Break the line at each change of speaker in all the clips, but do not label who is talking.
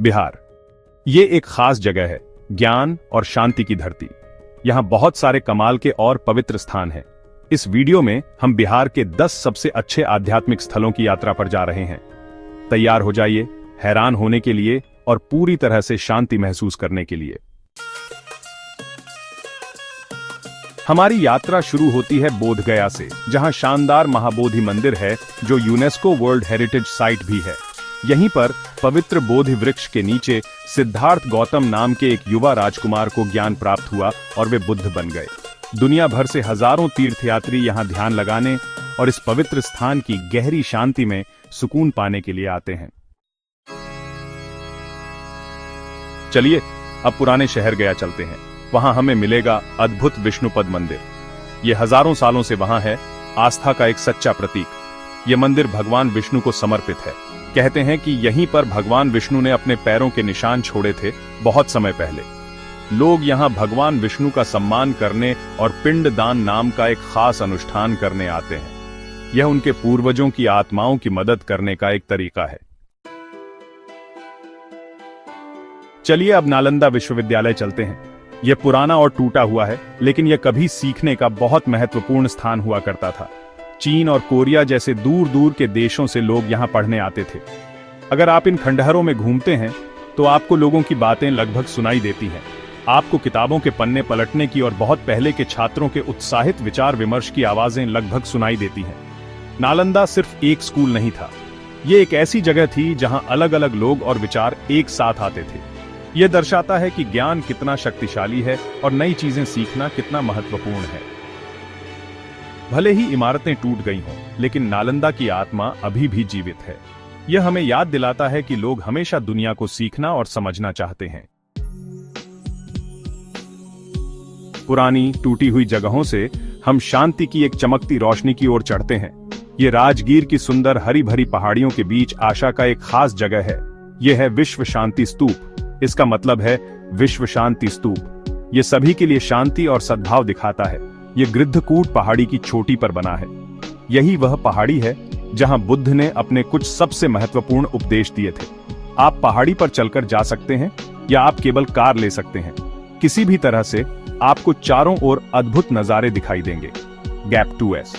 बिहार। ये एक खास जगह है, ज्ञान और शांति की धरती। यहाँ बहुत सारे कमाल के और पवित्र स्थान हैं। इस वीडियो में हम बिहार के 10 सबसे अच्छे आध्यात्मिक स्थलों की यात्रा पर जा रहे हैं। तैयार हो जाइए हैरान होने के लिए और पूरी तरह से शांति महसूस करने के लिए। हमारी यात्रा शुरू होती है बोधगया से, जहां शानदार महाबोधि मंदिर है जो यूनेस्को वर्ल्ड हेरिटेज साइट भी है। यहीं पर पवित्र बोधि वृक्ष के नीचे सिद्धार्थ गौतम नाम के एक युवा राजकुमार को ज्ञान प्राप्त हुआ और वे बुद्ध बन गए। दुनिया भर से हजारों तीर्थयात्री यहां ध्यान लगाने और इस पवित्र स्थान की गहरी शांति में सुकून पाने के लिए आते हैं। चलिए अब पुराने शहर गया चलते हैं। वहां हमें मिलेगा अद्भुत विष्णुपद मंदिर। यह हजारों सालों से वहां है, आस्था का एक सच्चा प्रतीक। यह मंदिर भगवान विष्णु को समर्पित है। कहते हैं कि यहीं पर भगवान विष्णु ने अपने पैरों के निशान छोड़े थे बहुत समय पहले। लोग यहां भगवान विष्णु का सम्मान करने और पिंडदान नाम का एक खास अनुष्ठान करने आते हैं। यह उनके पूर्वजों की आत्माओं की मदद करने का एक तरीका है। चलिए अब नालंदा विश्वविद्यालय चलते हैं। यह पुराना और टूटा हुआ है, लेकिन यह कभी सीखने का बहुत महत्वपूर्ण स्थान हुआ करता था। चीन और कोरिया जैसे दूर दूर के देशों से लोग यहां पढ़ने आते थे। अगर आप इन खंडहरों में घूमते हैं तो आपको लोगों की बातें लगभग सुनाई देती हैं। आपको किताबों के पन्ने पलटने की और बहुत पहले के छात्रों के उत्साहित विचार विमर्श की आवाजें लगभग सुनाई देती हैं। नालंदा सिर्फ एक स्कूल नहीं था, यह एक ऐसी जगह थी जहां अलग अलग लोग और विचार एक साथ आते थे। यह दर्शाता है कि ज्ञान कितना शक्तिशाली है और नई चीजें सीखना कितना महत्वपूर्ण है। भले ही इमारतें टूट गई हों, लेकिन नालंदा की आत्मा अभी भी जीवित है। यह हमें याद दिलाता है कि लोग हमेशा दुनिया को सीखना और समझना चाहते हैं। पुरानी टूटी हुई जगहों से हम शांति की एक चमकती रोशनी की ओर चढ़ते हैं। ये राजगीर की सुंदर हरी भरी पहाड़ियों के बीच आशा का एक खास जगह है। यह है विश्व शांति स्तूप। इसका मतलब है विश्व शांति स्तूप। यह सभी के लिए शांति और सद्भाव दिखाता है। यह गृद्धकूट पहाड़ी की चोटी पर बना है। यही वह पहाड़ी है जहां बुद्ध ने अपने कुछ सबसे महत्वपूर्ण उपदेश दिए थे। आप पहाड़ी पर चलकर जा सकते हैं या आप केवल कार ले सकते हैं। किसी भी तरह से आपको चारों ओर अद्भुत नजारे दिखाई देंगे। Gap 2S।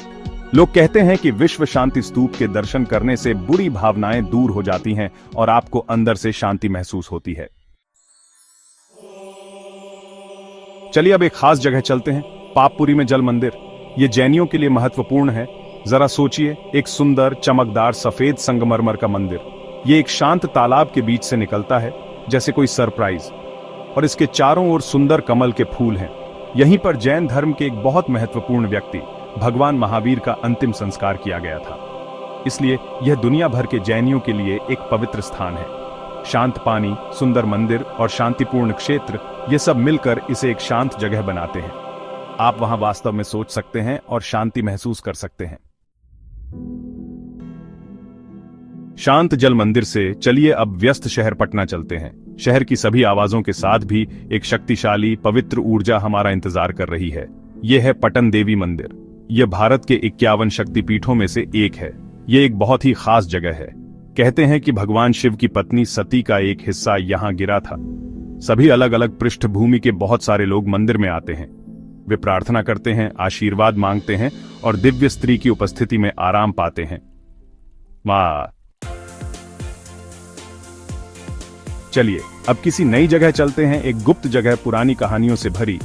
लोग कहते हैं कि विश्व शांति स्तूप के दर्शन करने से बुरी भावनाएं दूर हो जाती हैं और आपको अंदर से शांति महसूस होती है। चलिए अब एक खास जगह चलते हैं, पापपुरी में जल मंदिर। यह जैनियों के लिए महत्वपूर्ण है। जरा सोचिए, एक सुंदर चमकदार सफेद संगमरमर का मंदिर। यह एक शांत तालाब के बीच से निकलता है जैसे कोई सरप्राइज, और इसके चारों ओर सुंदर कमल के फूल हैं। यहीं पर जैन धर्म के एक बहुत महत्वपूर्ण व्यक्ति भगवान महावीर का अंतिम संस्कार किया गया था। इसलिए यह दुनिया भर के जैनियों के लिए एक पवित्र स्थान है। शांत पानी, सुंदर मंदिर और शांतिपूर्ण क्षेत्र, ये सब मिलकर इसे एक शांत जगह बनाते हैं। आप वहां वास्तव में सोच सकते हैं और शांति महसूस कर सकते हैं। शांत जल मंदिर से चलिए अब व्यस्त शहर पटना चलते हैं। शहर की सभी आवाजों के साथ भी एक शक्तिशाली पवित्र ऊर्जा हमारा इंतजार कर रही है। यह है पटन देवी मंदिर। यह भारत के 51 शक्तिपीठों में से एक है। यह एक बहुत ही खास जगह है। कहते हैं कि भगवान शिव की पत्नी सती का एक हिस्सा यहां गिरा था। सभी अलग अलग पृष्ठभूमि के बहुत सारे लोग मंदिर में आते हैं। वे प्रार्थना करते हैं, आशीर्वाद मांगते हैं और दिव्य स्त्री की उपस्थिति में आराम पाते हैं। वाह! चलिए अब किसी नई जगह चलते हैं, एक गुप्त जगह पुरानी कहानियों से भरी।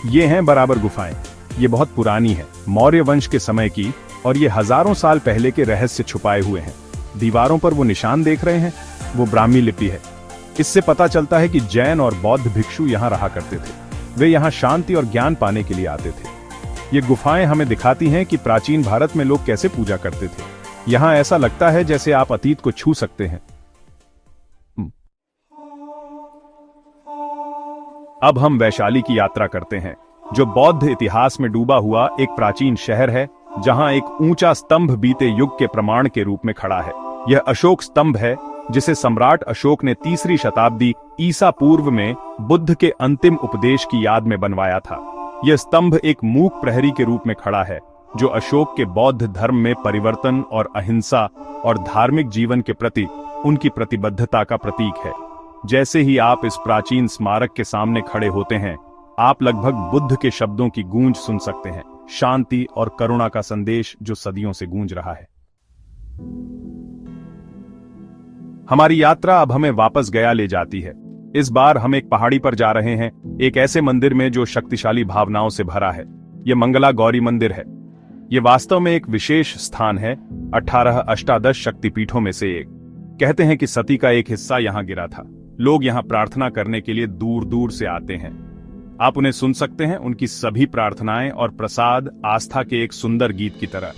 ये हैं बराबर गुफाएं। ये बहुत पुरानी है, मौर्य वंश के समय की, और ये हजारों साल पहले के रहस्य छुपाए हुए हैं। दीवारों पर वो निशान देख रहे हैं, वो ब्राह्मी लिपि है। इससे पता चलता है कि जैन और बौद्ध भिक्षु यहाँ रहा करते थे। वे यहाँ शांति और ज्ञान पाने के लिए आते थे। ये गुफाएं हमें दिखाती हैं कि प्राचीन भारत में लोग कैसे पूजा करते थे। यहाँ ऐसा लगता है जैसे आप अतीत को छू सकते हैं। अब हम वैशाली की यात्रा करते हैं, जो बौद्ध इतिहास में डूबा हुआ एक प्राचीन शहर है, जहां एक ऊंचा स्तंभ बीते युग के प्रमाण के रूप में खड़ा है। यह अशोक स्तंभ है, जिसे सम्राट अशोक ने 3री शताब्दी ईसा पूर्व में बुद्ध के अंतिम उपदेश की याद में बनवाया था। यह स्तंभ एक मूक प्रहरी के रूप में खड़ा है, जो अशोक के बौद्ध धर्म में परिवर्तन और अहिंसा और धार्मिक जीवन के प्रति उनकी प्रतिबद्धता का प्रतीक है। जैसे ही आप इस प्राचीन स्मारक के सामने खड़े होते हैं, आप लगभग बुद्ध के शब्दों की गूंज सुन सकते हैं, शांति और करुणा का संदेश जो सदियों से गूंज रहा है। हमारी यात्रा अब हमें वापस गया ले जाती है। इस बार हम एक पहाड़ी पर जा रहे हैं, एक ऐसे मंदिर में जो शक्तिशाली भावनाओं से भरा है। यह मंगला गौरी मंदिर है। यह वास्तव में एक विशेष स्थान है, 18 अष्टादश शक्तिपीठों में से एक। कहते हैं कि सती का एक हिस्सा यहां गिरा था। लोग यहां प्रार्थना करने के लिए दूर दूर से आते हैं। आप उन्हें सुन सकते हैं, उनकी सभी प्रार्थनाएं और प्रसाद आस्था के एक सुंदर गीत की तरह।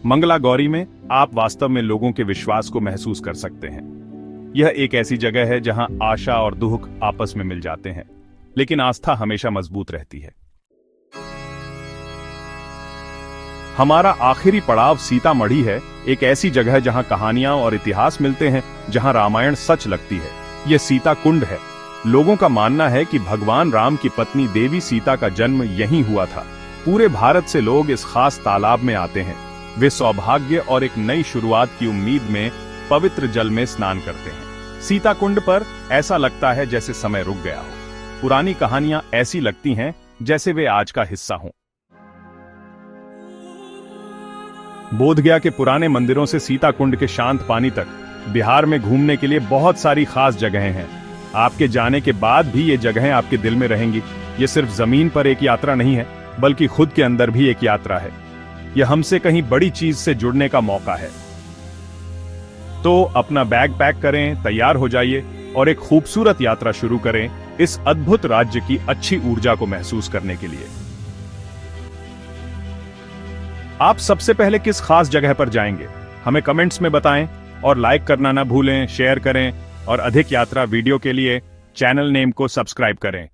मंगला गौरी में आप वास्तव में लोगों के विश्वास को महसूस कर सकते हैं। यह एक ऐसी जगह है जहां आशा और दुख आपस में मिल जाते हैं, लेकिन आस्था हमेशा मजबूत रहती है। हमारा आखिरी पड़ाव सीतामढ़ी है, एक ऐसी जगह जहां कहानियां और इतिहास मिलते हैं, जहां रामायण सच लगती है। यह सीता कुंड है। लोगों का मानना है कि भगवान राम की पत्नी देवी सीता का जन्म यहीं हुआ था। पूरे भारत से लोग इस खास तालाब में आते हैं। वे सौभाग्य और एक नई शुरुआत की उम्मीद में पवित्र जल में स्नान करते हैं। सीता कुंड पर ऐसा लगता है जैसे समय रुक गया हो। पुरानी कहानियां ऐसी लगती हैं जैसे वे आज का हिस्सा हों। बोधगया के पुराने मंदिरों से सीता कुंड के शांत पानी तक बिहार में घूमने के लिए बहुत सारी खास जगहें हैं। आपके जाने के बाद भी ये जगहें आपके दिल में रहेंगी। ये सिर्फ जमीन पर एक यात्रा नहीं है, बल्कि खुद के अंदर भी एक यात्रा है। यह हमसे कहीं बड़ी चीज से जुड़ने का मौका है। तो अपना बैग पैक करें, तैयार हो जाइए और एक खूबसूरत यात्रा शुरू करें इस अद्भुत राज्य की अच्छी ऊर्जा को महसूस करने के लिए। आप सबसे पहले किस खास जगह पर जाएंगे, हमें कमेंट्स में बताएं और लाइक करना ना भूलें, शेयर करें और अधिक यात्रा वीडियो के लिए चैनल नेम को सब्सक्राइब करें।